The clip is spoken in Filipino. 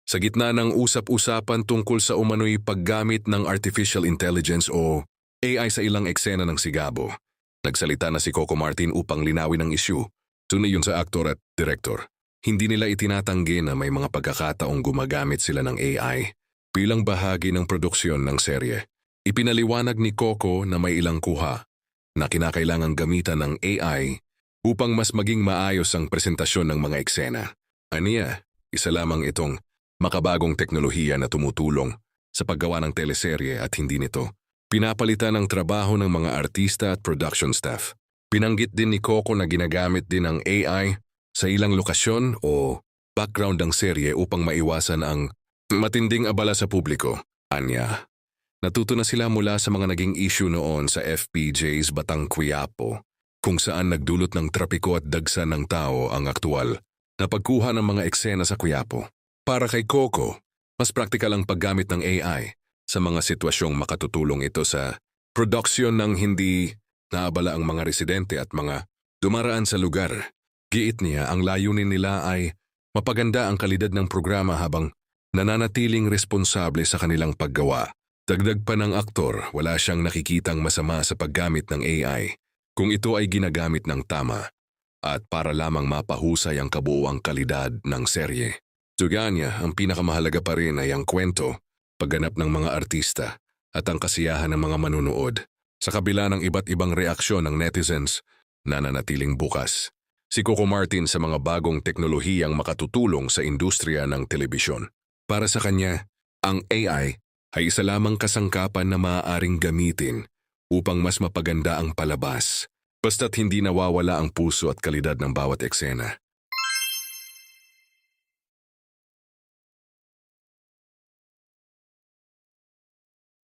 Sa gitna ng usap-usapan tungkol sa umano'y paggamit ng artificial intelligence o AI sa ilang eksena ng Sigabo, nagsalita na si Coco Martin upang linawin ang issue. Tunay yun sa aktor at direktor. Hindi nila itinatanggi na may mga pagkakataong gumagamit sila ng AI bilang bahagi ng produksyon ng serye. Ipinaliwanag ni Coco na may ilang kuha na kinakailangang gamitan ng AI upang mas maging maayos ang presentasyon ng mga eksena. Aniya, isa lamang itong makabagong teknolohiya na tumutulong sa paggawa ng teleserye at hindi nito pinapalitan ang trabaho ng mga artista at production staff. Pinanggit din ni Coco na ginagamit din ang AI sa ilang lokasyon o background ng serye upang maiwasan ang matinding abala sa publiko. Anya, natuto na sila mula sa mga naging issue noon sa FPJ's Batang Quiapo, kung saan nagdulot ng trapiko at dagsa ng tao ang aktual na pagkuha ng mga eksena sa Quiapo. Para kay Coco, mas praktikal ang paggamit ng AI sa mga sitwasyong makatutulong ito sa production ng hindi naabala ang mga residente at mga dumaraan sa lugar. Giit niya, ang layunin nila ay mapaganda ang kalidad ng programa habang nananatiling responsable sa kanilang paggawa. Dagdag pa ng aktor, wala siyang nakikitang masama sa paggamit ng AI kung ito ay ginagamit ng tama at para lamang mapahusay ang kabuuang kalidad ng serye. Tuganya, ang pinakamahalaga pa rin ay ang kwento, pagganap ng mga artista at ang kasiyahan ng mga manunood. Sa kabila ng iba't ibang reaksyon ng netizens, nananatiling bukas si Coco Martin sa mga bagong teknolohiyang makatutulong sa industriya ng telebisyon. Para sa kanya, ang AI ay isa lamang kasangkapan na maaaring gamitin upang mas mapaganda ang palabas, basta't hindi nawawala ang puso at kalidad ng bawat eksena.